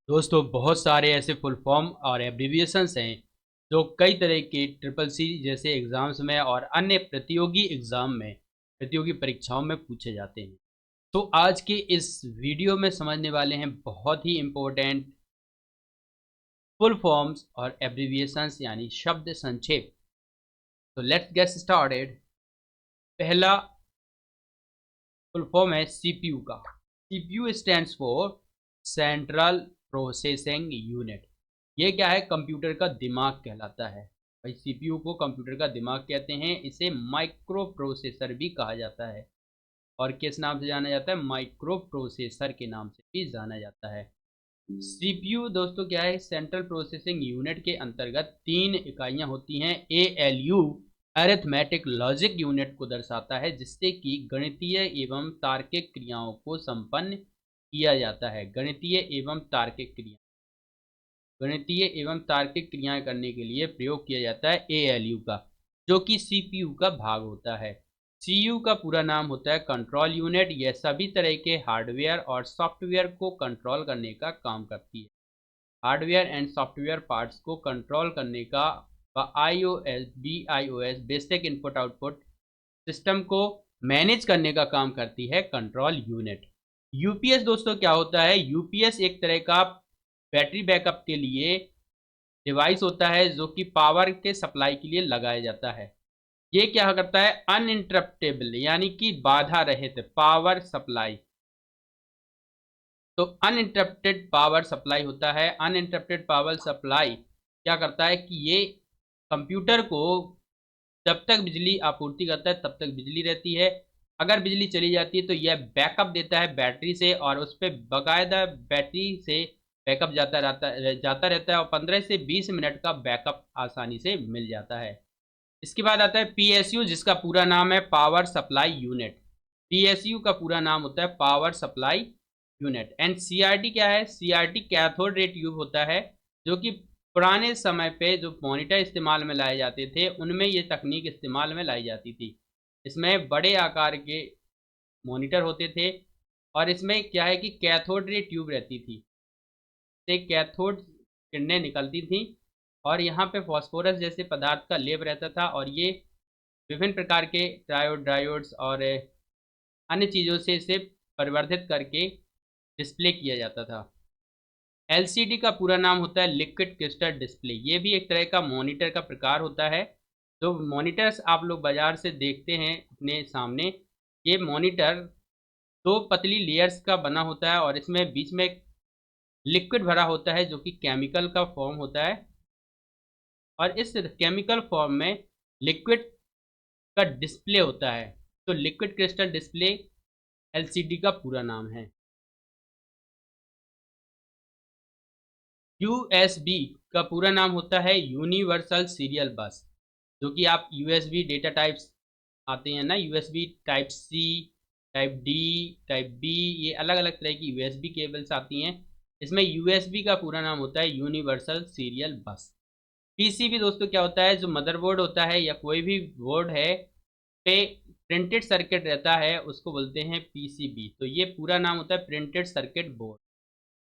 दोस्तों बहुत सारे ऐसे फुल फॉर्म और एब्रिविएशंस हैं जो कई तरह के ट्रिपल सी जैसे एग्ज़ाम्स में और अन्य प्रतियोगी एग्ज़ाम में प्रतियोगी परीक्षाओं में पूछे जाते हैं। तो आज के इस वीडियो में समझने वाले हैं बहुत ही इम्पोर्टेंट फुल फॉर्म्स और एब्रिविएशंस यानी शब्द संक्षेप। तो लेट्स गेट स्टार्टेड। पहला फुल फॉर्म है सीपीयू का। CPU stands for central processing unit. ये क्या है? कंप्यूटर का दिमाग कहलाता है। भाई सीपीयू को कंप्यूटर का दिमाग कहते हैं। इसे माइक्रो प्रोसेसर भी कहा जाता है और किस नाम से जाना जाता है? माइक्रो प्रोसेसर के नाम से भी जाना जाता है। सीपीयू दोस्तों क्या है? सेंट्रल प्रोसेसिंग यूनिट के अंतर्गत तीन इकाइयां होती हैं। एएलयू अरिथमेटिक लॉजिक यूनिट को दर्शाता है, जिससे कि गणितीय एवं तार्किक क्रियाओं को संपन्न किया जाता है। गणितीय एवं तार्किक क्रियाएं करने के लिए प्रयोग किया जाता है एएलयू का, जो कि सीपीयू का भाग होता है। सीयू का पूरा नाम होता है कंट्रोल यूनिट। यह सभी तरह के हार्डवेयर और सॉफ्टवेयर को कंट्रोल करने का काम करती है। हार्डवेयर एंड सॉफ्टवेयर पार्ट्स को कंट्रोल करने का IOS BIOS basic input output system को मैनेज करने का काम करती है कंट्रोल यूनिट। यूपीएस दोस्तों क्या होता है? यूपीएस एक तरह का बैटरी बैकअप के लिए डिवाइस होता है जो कि पावर के सप्लाई के लिए लगाया जाता है। ये क्या करता है? अनइंटरप्टेबल यानी कि बाधा रहित पावर सप्लाई। तो अनइंटरप्टेड पावर सप्लाई होता है। अनइंटरप्टेड पावर सप्लाई क्या करता है कि ये कंप्यूटर को जब तक बिजली आपूर्ति करता है तब तक बिजली रहती है। अगर बिजली चली जाती है तो यह बैकअप देता है बैटरी से, और उस पर बाकायदा बैटरी से बैकअप जाता रहता है और 15 से 20 मिनट का बैकअप आसानी से मिल जाता है। इसके बाद आता है पीएसयू, जिसका पूरा नाम है पावर सप्लाई यूनिट। पीएसयू का पूरा नाम होता है power supply unit. And CRT क्या है? सीआरटी कैथोड रे ट्यूब होता है, जो कि पुराने समय पे जो मॉनिटर इस्तेमाल में लाए जाते थे उनमें ये तकनीक इस्तेमाल में लाई जाती थी। इसमें बड़े आकार के मॉनिटर होते थे और इसमें क्या है कि कैथोड रे ट्यूब रहती थी, से कैथोड किरणें निकलती थी और यहाँ पे फास्फोरस जैसे पदार्थ का लेप रहता था, और ये विभिन्न प्रकार के डायोड्स और अन्य चीज़ों से इसे परिवर्धित करके डिस्प्ले किया जाता था। एलसीडी का पूरा नाम होता है लिक्विड क्रिस्टल डिस्प्ले। ये भी एक तरह का मॉनिटर का प्रकार होता है। जो मॉनिटर्स आप लोग बाजार से देखते हैं अपने सामने, ये मॉनिटर दो पतली लेयर्स का बना होता है और इसमें बीच में लिक्विड भरा होता है जो कि केमिकल का फॉर्म होता है, और इस केमिकल फॉर्म में लिक्विड का डिस्प्ले होता है। तो लिक्विड क्रिस्टल डिस्प्ले एलसीडी का पूरा नाम है। यूएसबी का पूरा नाम होता है यूनिवर्सल सीरियल बस, जो कि आप यूएसबी डेटा टाइप्स आते हैं ना, USB type C, type D, type B, ये अलग अलग तरह की यूएसबी केबल्स आती हैं। इसमें यूएसबी का पूरा नाम होता है यूनिवर्सल सीरियल बस। पीसीबी दोस्तों क्या होता है? जो मदरबोर्ड होता है या कोई भी बोर्ड है पे प्रिंटेड सर्किट रहता है उसको बोलते हैं पीसीबी। तो ये पूरा नाम होता है printed circuit board.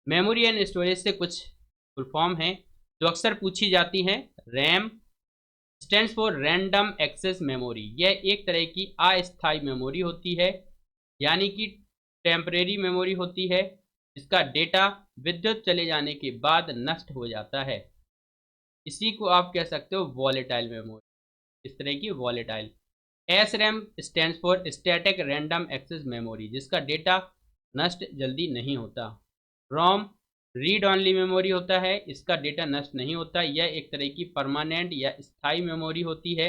Memory and storage से कुछ फुल फॉर्म है जो अक्सर पूछी जाती हैं। RAM stands for random access memory. यह एक तरह की अस्थायी मेमोरी होती है, यानी कि टेम्परेरी मेमोरी होती है, जिसका डेटा विद्युत चले जाने के बाद नष्ट हो जाता है। इसी को आप कह सकते हो वॉलेटाइल मेमोरी, इस तरह की volatile. S RAM stands for static random access memory, जिसका डेटा नष्ट जल्दी नहीं होता। रोम रीड ऑनली मेमोरी होता है, इसका डेटा नष्ट नहीं होता। यह एक तरह की परमानेंट या स्थायी मेमोरी होती है,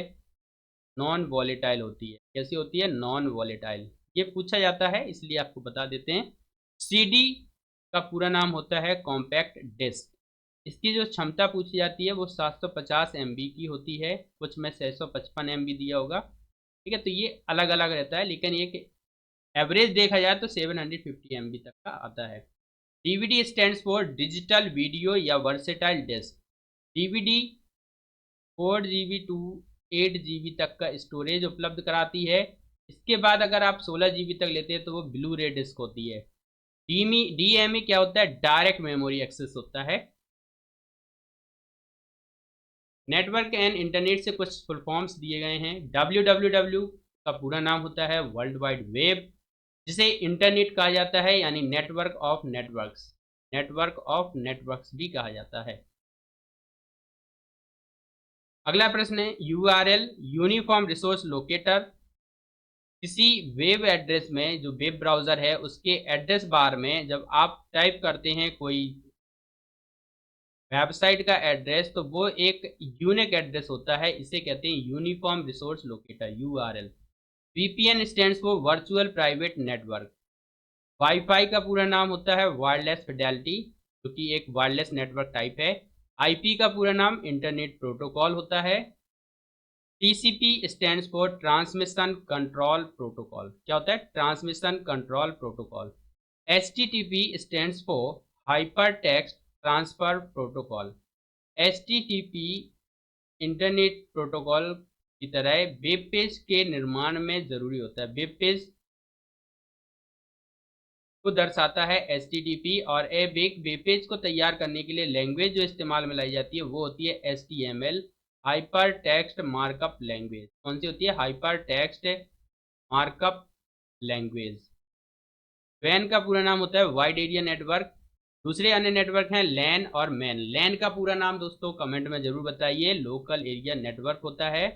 नॉन वॉलेटाइल होती है। कैसी होती है? Non volatile. ये पूछा जाता है इसलिए आपको बता देते हैं। सीडी का पूरा नाम होता है कॉम्पैक्ट डिस्क। इसकी जो क्षमता पूछी जाती है वो 750 MB की होती है, कुछ में 655 MB दिया होगा। ठीक है, तो ये अलग अलग रहता है, लेकिन एक एवरेज देखा जाए तो 750 MB तक का आता है। DVD stands for digital video या versatile disc. DVD 4 GB to 8 GB तक का स्टोरेज उपलब्ध कराती है। इसके बाद अगर आप 16 GB तक लेते हैं तो वो ब्लू रे डिस्क होती है। डीएमई क्या होता है? डायरेक्ट मेमोरी एक्सेस होता है। नेटवर्क एंड इंटरनेट से कुछ फुल फॉर्म्स दिए गए हैं। डब्ल्यू का पूरा नाम होता है वर्ल्ड वाइड वेब, जिसे इंटरनेट कहा जाता है, यानी नेटवर्क ऑफ नेटवर्क्स भी कहा जाता है। अगला प्रश्न है यूआरएल, यूनिफॉर्म रिसोर्स लोकेटर। किसी वेब एड्रेस में, जो वेब ब्राउज़र है उसके एड्रेस बार में जब आप टाइप करते हैं कोई वेबसाइट का एड्रेस, तो वो एक यूनिक एड्रेस होता है, इसे कहते हैं uniform resource locator, URL. VPN stands for virtual private network. Wifi का पूरा नाम होता है वायरलेस फिडेलिटी, जो कि एक वायरलेस नेटवर्क टाइप है। आईपी का पूरा नाम इंटरनेट प्रोटोकॉल होता है। TCP stands for transmission control protocol. क्या होता है? Transmission control protocol. HTTP stands for hyper text transfer protocol. HTTP internet protocol की तरह वेब पेज के निर्माण में जरूरी होता है। वेब पेज को दर्शाता है एचटीटीपी, और वेब पेज को तैयार करने के लिए लैंग्वेज जो इस्तेमाल में लाई जाती है वो होती है HTML, hyper text markup language. कौन सी होती है? Hyper text markup language. वैन का पूरा नाम होता है वाइड एरिया नेटवर्क। दूसरे अन्य नेटवर्क हैं लैन और मैन। लैन का पूरा नाम दोस्तों कमेंट में जरूर बताइए, लोकल एरिया नेटवर्क होता है।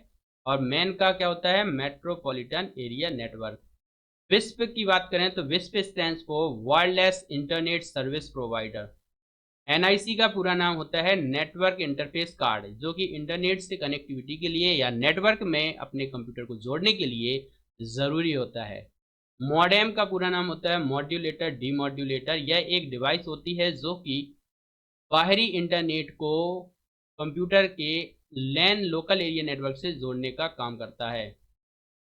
और मैन का क्या होता है? Metropolitan area network. विस्प की बात करें तो wisp stands for wireless internet service provider. NIC का पूरा नाम होता है नेटवर्क इंटरफेस कार्ड, जो कि इंटरनेट से कनेक्टिविटी के लिए या नेटवर्क में अपने कंप्यूटर को जोड़ने के लिए ज़रूरी होता है। मॉडेम का पूरा नाम होता है मॉड्यूलेटर डीमॉड्यूलेटर। यह एक डिवाइस होती है जो कि बाहरी इंटरनेट को कंप्यूटर के लैन लोकल एरिया नेटवर्क से जोड़ने का काम करता है।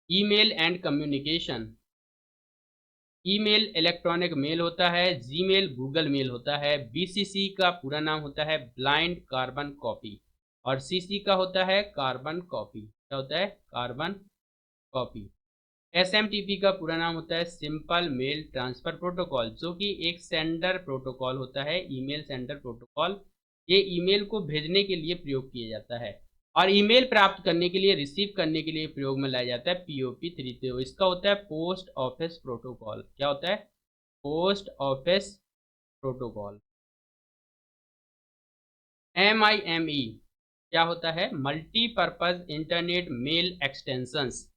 Email and communication. Email electronic mail होता है, जीमेल गूगल मेल होता है। बीसीसी का पूरा नाम होता है ब्लाइंड कार्बन कॉपी, और सीसी का होता है कार्बन कॉपी। क्या होता है? Carbon copy. एसएमटीपी का पूरा नाम होता है सिंपल मेल ट्रांसफर प्रोटोकॉल, जो कि एक सेंडर प्रोटोकॉल होता है, ईमेल सेंडर प्रोटोकॉल। ये ईमेल को भेजने के लिए प्रयोग किया जाता है, और ईमेल प्राप्त करने के लिए, रिसीव करने के लिए प्रयोग में लाया जाता है पीओपी 330। इसका होता है पोस्ट ऑफिस प्रोटोकॉल। क्या होता है? Post office protocol. MIME क्या होता है? Multipurpose internet mail extensions.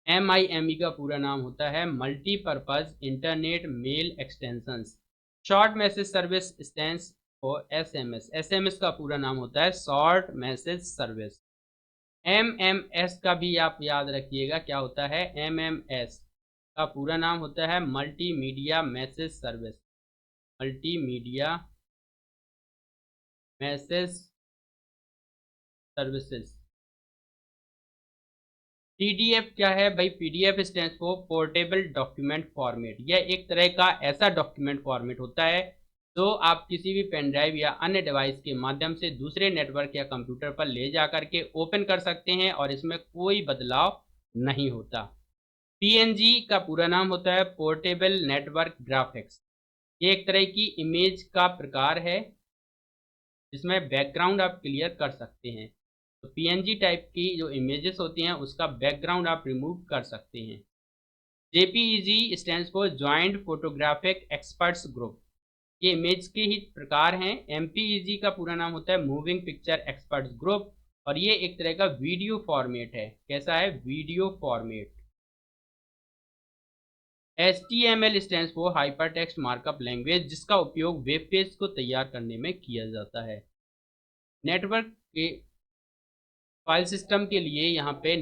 MIME का पूरा नाम होता है multipurpose internet mail extensions. Short message service stands for SMS। SMS का पूरा नाम होता है शॉर्ट मैसेज सर्विस। MMS का भी आप याद रखिएगा, क्या होता है? MMS का पूरा नाम होता है multimedia message service. Multimedia message services. PDF क्या है भाई? PDF stands for portable document format. यह एक तरह का ऐसा डॉक्यूमेंट फॉर्मेट होता है जो आप किसी भी पेन ड्राइव या अन्य डिवाइस के माध्यम से दूसरे नेटवर्क या कंप्यूटर पर ले जा करके ओपन कर सकते हैं, और इसमें कोई बदलाव नहीं होता। पीएनजी का पूरा नाम होता है पोर्टेबल नेटवर्क ग्राफिक्स। ये एक तरह की इमेज का प्रकार है जिसमें बैकग्राउंड आप क्लियर कर सकते हैं। तो पीएनजी टाइप की जो इमेजेस होती हैं उसका बैकग्राउंड आप रिमूव कर सकते हैं। JPEG stands for joint photographic experts group. ये इमेज के ही प्रकार हैं। एमपीईजी का पूरा नाम होता है मूविंग पिक्चर एक्सपर्ट्स ग्रुप, और ये एक तरह का वीडियो फॉर्मेट है। कैसा है? Video format. HTML stands for hyper text markup language, जिसका उपयोग वेब पेज को तैयार करने में किया जाता है। नेटवर्क के फाइल सिस्टम के लिए यहाँ पे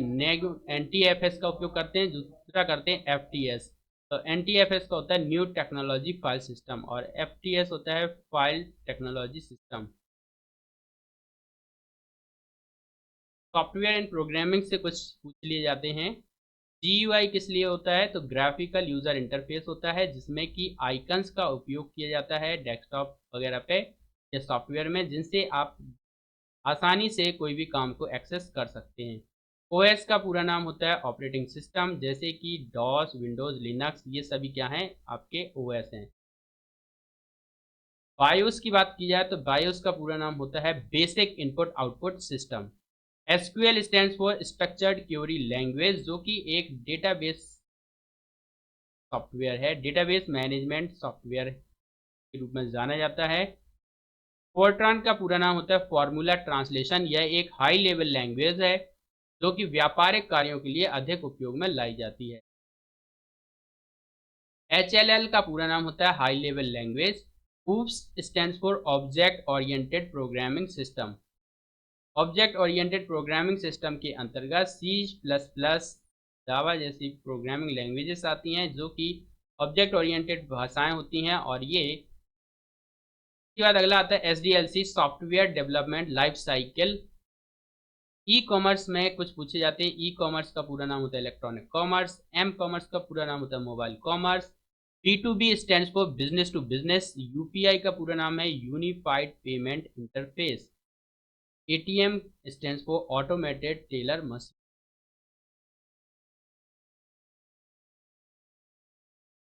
NTFS का उपयोग करते हैं, दूसरा करते हैं FTS। तो NTFS का होता है न्यू टेक्नोलॉजी फाइल सिस्टम, और FTS होता है file technology system. Software and programming से कुछ पूछ लिए जाते हैं। GUI किस लिए होता है? तो ग्राफिकल यूजर इंटरफेस होता है, जिसमें कि आइकन्स का उपयोग किया जाता है डेस्कटॉप वगैरह पे या सॉफ्टवेयर में, जिनसे आप आसानी से कोई भी काम को एक्सेस कर सकते हैं। OS का पूरा नाम होता है ऑपरेटिंग सिस्टम, जैसे कि डॉस, विंडोज़, लिनक्स, ये सभी क्या हैं? आपके OS हैं। बायोस की बात की जाए तो बायोस का पूरा नाम होता है basic input output system. SQL stands for structured query language, जो कि एक डेटाबेस सॉफ्टवेयर है, डेटाबेस मैनेजमेंट सॉफ्टवेयर के रूप में जाना जाता है। फोर्ट्रान का पूरा नाम होता है फॉर्मूला ट्रांसलेशन। यह एक हाई लेवल लैंग्वेज है जो कि व्यापारिक कार्यों के लिए अधिक उपयोग में लाई जाती है। HLL का पूरा नाम होता है high level language. OOPS stands for object oriented programming system. Object oriented programming system के अंतर्गत C++, जावा जैसी प्रोग्रामिंग लैंग्वेजेस आती हैं जो कि ऑब्जेक्ट ओरिएंटेड भाषाएं होती हैं। और ये इसके बाद अगला आता है SDLC, software development life cycle. E commerce में कुछ पूछे जाते हैं। ई कॉमर्स का पूरा नाम होता है इलेक्ट्रॉनिक कॉमर्स। एम कॉमर्स का पूरा नाम होता है mobile commerce. B2B stands for business to business. UPI का पूरा नाम है unified payment interface. ATM stands for automated teller machine.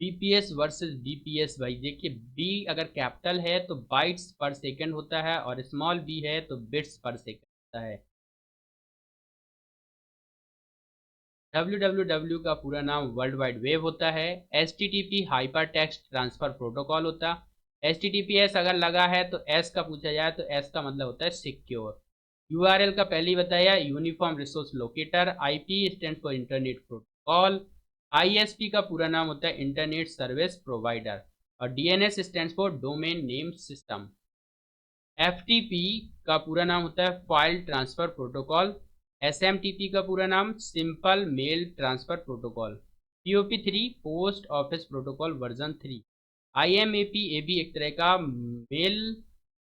BPS versus BPS, भाई देखिए, B अगर कैपिटल है तो बाइट्स पर सेकंड होता है और स्मॉल b है तो बिट्स पर सेकंड होता है। www का पूरा नाम वर्ल्ड वाइड वेब होता है। HTTP hyper text transfer protocol होता है। HTTPS अगर लगा है तो S का पूछा जाए तो S का मतलब होता है सिक्योर। URL का पहले ही बताया uniform resource locator. IP stand for internet protocol. ISP का पूरा नाम होता है इंटरनेट सर्विस प्रोवाइडर। और DNS stand for domain name system. FTP का पूरा नाम होता है फाइल ट्रांसफर प्रोटोकॉल। SMTP का पूरा नाम simple mail transfer protocol. POP3 post office protocol version 3। IMAP ये भी एक तरह का मेल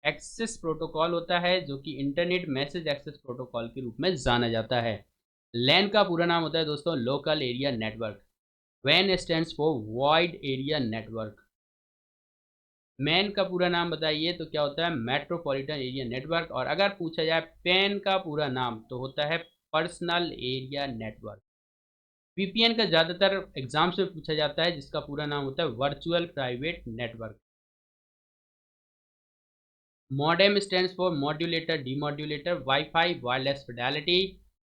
एक्सेस प्रोटोकॉल होता है जो कि इंटरनेट मैसेज एक्सेस प्रोटोकॉल के रूप में जाना जाता है। LAN का पूरा नाम होता है दोस्तों local area network. WAN stands for wide area network. Man का पूरा नाम बताइए तो क्या होता है मेट्रोपॉलिटन एरिया नेटवर्क। और अगर पूछा जाए पैन का पूरा नाम तो होता है पर्सनल एरिया नेटवर्क। VPN का ज़्यादातर एग्जाम्स में पूछा जाता है जिसका पूरा नाम होता है virtual private network. Modem stands for modulator demodulator. WiFi wireless fidelity.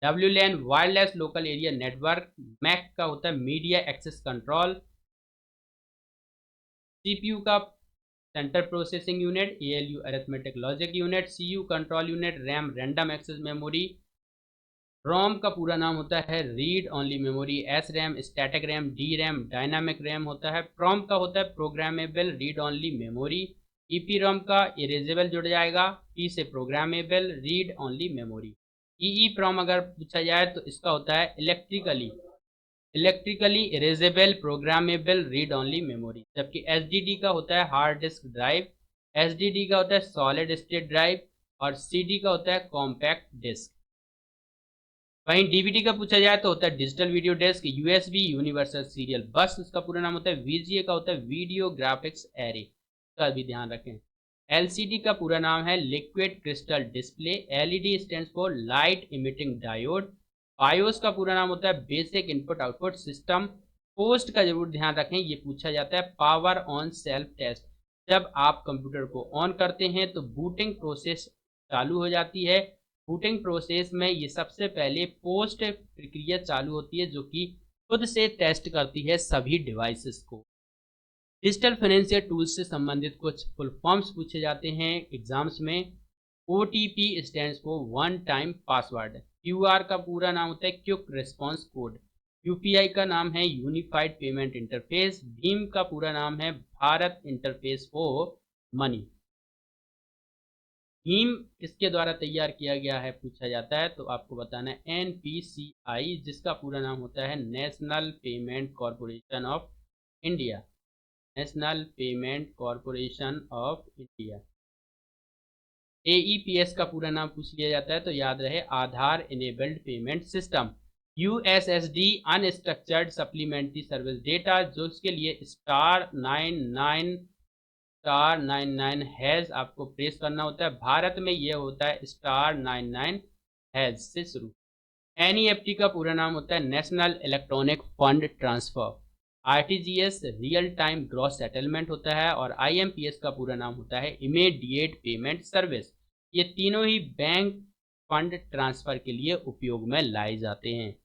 WLAN wireless local area network. MAC का होता है मीडिया एक्सेस कंट्रोल। CPU का centre processing unit. ALU arithmetic logic unit. CU control unit. RAM random access memory. ROM का पूरा नाम होता है read only memory. SRAM static RAM. DRAM dynamic RAM होता है। प्रोम का होता है programmable read only memory. EPROM का इरेजेबल जुड़ जाएगा। P से programmable read only memory. EEPROM अगर पूछा जाए तो इसका होता है electrically erasable programmable read only memory. जबकि HDD का होता है हार्ड डिस्क ड्राइव। HDD का होता है सॉलिड स्टेट ड्राइव। और CD का होता है कॉम्पैक्ट डिस्क। वहीं DVD का पूछा जाए तो होता है digital video disc. USB universal serial bus, इसका पूरा नाम होता है VGA का होता है वीडियो ग्राफिक्स एरे, का भी ध्यान रखें। LCD का पूरा नाम है liquid crystal display. LED stands for light emitting diode. BIOS का पूरा नाम होता है basic input output system. Post का जरूर ध्यान रखें, ये पूछा जाता है पावर ऑन सेल्फ टेस्ट। जब आप कंप्यूटर को ऑन करते हैं तो बूटिंग प्रोसेस चालू हो जाती है। बूटिंग प्रोसेस में ये सबसे पहले पोस्ट प्रक्रिया चालू होती है जो कि खुद से टेस्ट करती है सभी डिवाइसेस को। डिजिटल फाइनेंशियल टूल्स से संबंधित कुछ फुल फॉर्म्स पूछे जाते हैं एग्जाम्स में। OTP stands for one time password. QR का पूरा नाम होता है क्विक रिस्पॉन्स कोड। UPI का नाम है यूनिफाइड पेमेंट इंटरफेस। भीम का पूरा नाम है Bharat interface for money. Bhim किसके द्वारा तैयार किया गया है पूछा जाता है तो आपको बताना है NPCI, जिसका पूरा नाम होता है national payment corporation of India. National payment corporation of India. AEPS का पूरा नाम पूछ लिया जाता है तो याद रहे Aadhaar enabled payment system. USSD unstructured supplementary service data, जो इसके लिए *99 हैज आपको प्रेस करना होता है। भारत में ये होता है *99 हैज से शुरू। NEFT का पूरा नाम होता है national electronic fund transfer. RTGS real time gross settlement होता है, और आईएमपीएस का पूरा नाम होता है इमीडिएट पेमेंट सर्विस। ये तीनों ही बैंक फंड ट्रांसफर के लिए उपयोग में लाए जाते हैं।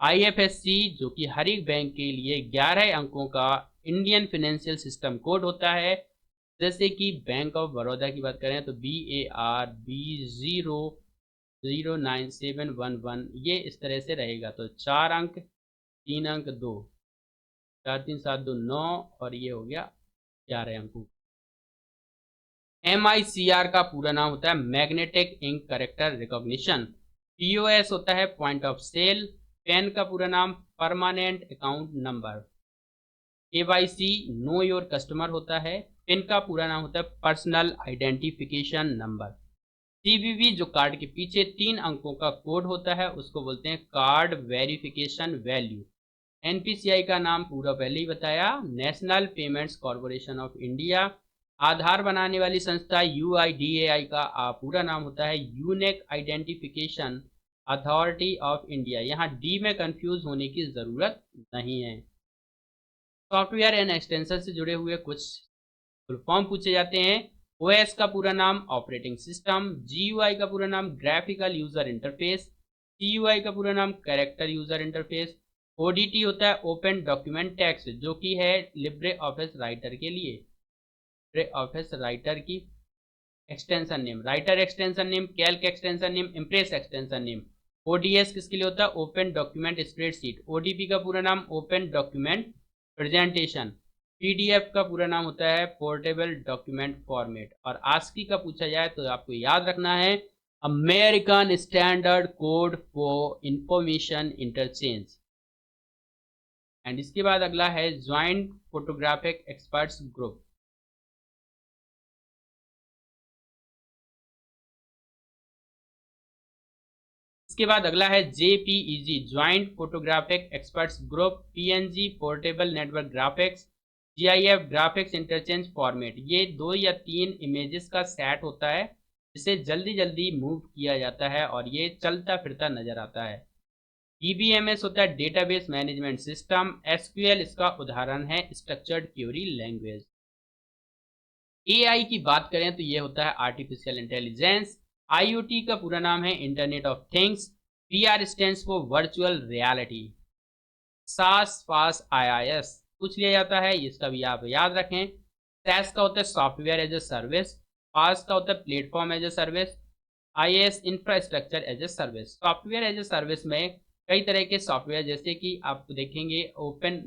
आईएफएससी जो कि हर एक बैंक के लिए 11 अंकों का इंडियन फाइनेंशियल सिस्टम कोड होता है। जैसे कि बैंक ऑफ बड़ौदा की बात करें तो BARB0097111, ये इस तरह से रहेगा। तो 4 अंक, 3 अंक, 2, 4 3 7 2 9, और ये हो गया 11 अंकों। MICR का पूरा नाम होता है magnetic ink character recognition. POS होता है पॉइंट ऑफ सेल। पैन का पूरा नाम permanent account number. KYC know your customer होता है। पिन का पूरा नाम होता है पर्सनल आइडेंटिफिकेशन नंबर। CVV जो कार्ड के पीछे 3 अंकों का कोड होता है उसको बोलते हैं कार्ड वेरिफिकेशन वैल्यू। NPCI का नाम पूरा पहले ही बताया, national payments corporation of India. Aadhaar बनाने वाली संस्था UIDAI का पूरा नाम होता है unique identification authority of India. यहाँ डी में कंफ्यूज होने की ज़रूरत नहीं है। सॉफ्टवेयर एंड एक्सटेंशन से जुड़े हुए कुछ फुल फॉर्म पूछे जाते हैं। OS का पूरा नाम ऑपरेटिंग सिस्टम। GUI का पूरा नाम ग्राफिकल यूजर इंटरफेस। CUI का पूरा नाम कैरेक्टर यूजर इंटरफेस। ODT होता है ओपन डॉक्यूमेंट टेक्स्ट, जो कि है लिब्रे ऑफिस राइटर के लिए। लिब्रे ऑफिस राइटर की extension name, writer extension name, Calc extension name, impress extension name. ODS किसके लिए होता है? Open document spreadsheet. ODP का पूरा नाम ओपन डॉक्यूमेंट प्रेजेंटेशन। PDF का पूरा नाम होता है पोर्टेबल डॉक्यूमेंट फॉर्मेट। और ASCII का पूछा जाए तो आपको याद रखना है American standard code for information interchange. And इसके बाद अगला है ज्वाइंट फोटोग्राफिक एक्सपर्ट्स ग्रुप। इसके बाद अगला है JPEG joint photographic experts group. PNG portable network graphics. GIF graphics interchange format. ये 2 या 3 इमेजेस का सेट होता है जिसे जल्दी जल्दी मूव किया जाता है और ये चलता फिरता नजर आता है। DBMS होता है डेटाबेस मैनेजमेंट सिस्टम। SQL इसका उदाहरण है स्ट्रक्चर्ड क्वेरी लैंग्वेज। AI की बात करें तो ये होता है आर्टिफिशियल इंटेलिजेंस। IoT का पूरा नाम है internet of things. VR stands for virtual reality. सास फास IIS पूछ लिया जाता है, इसका भी आप याद रखें। SaaS का होता है software as a service. PaaS का होता है platform as a service. IaaS infrastructure as a service. Software as a service में कई तरह के सॉफ्टवेयर, जैसे कि आप देखेंगे ओपन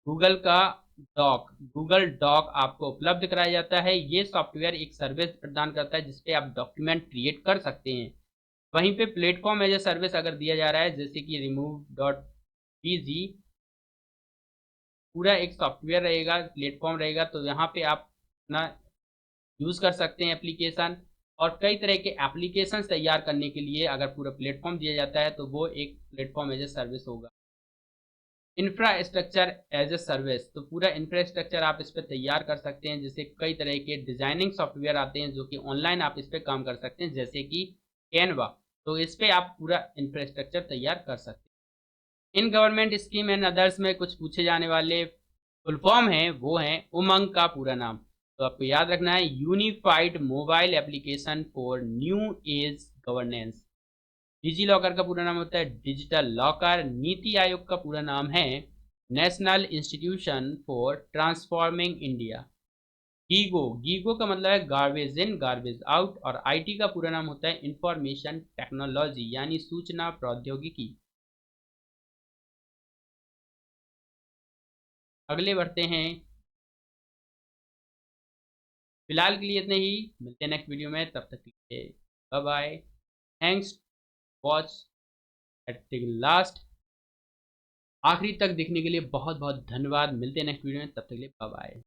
गूगल का गूगल डॉक आपको उपलब्ध कराया जाता है। ये सॉफ्टवेयर एक सर्विस प्रदान करता है जिसपे आप डॉक्यूमेंट क्रिएट कर सकते हैं। वहीं पे प्लेटफॉर्म एज ए सर्विस अगर दिया जा रहा है, जैसे कि remove.bg, पूरा एक सॉफ्टवेयर रहेगा, प्लेटफॉर्म रहेगा, तो यहाँ पे आप अपना यूज़ कर सकते हैं एप्लीकेशन। और कई तरह के एप्लीकेशन तैयार करने के लिए अगर पूरा प्लेटफॉर्म दिया जाता है तो वो एक प्लेटफॉर्म एज ए सर्विस होगा। इंफ्रास्ट्रक्चर एज ए सर्विस, तो पूरा इंफ्रास्ट्रक्चर आप इस पर तैयार कर सकते हैं। जैसे कई तरह के डिजाइनिंग सॉफ्टवेयर आते हैं जो कि ऑनलाइन आप इस पर काम कर सकते हैं, जैसे कि कैनवा, तो इस पर आप पूरा इंफ्रास्ट्रक्चर तैयार कर सकते हैं। In government scheme and others में कुछ पूछे जाने वाले फुल फॉर्म है, वो है उमंग का पूरा नाम। तो आपको याद रखना है unified mobile application for new age governance. DigiLocker का पूरा नाम होता है डिजिटल लॉकर। नीति आयोग का पूरा नाम है national institution for transforming India. GIGO, GIGO का मतलब है गार्बेज इन गार्बेज आउट। और IT का पूरा नाम होता है इंफॉर्मेशन टेक्नोलॉजी यानी सूचना प्रौद्योगिकी। अगले बढ़ते हैं। फिलहाल के लिए इतने ही, मिलते हैं नेक्स्ट वीडियो में, तब तक के लिए bye bye. Thanks watch at the last, आखिरी तक देखने के लिए बहुत बहुत धन्यवाद। मिलते हैं नेक्स्ट वीडियो में, तब तक के लिए बाय बाय।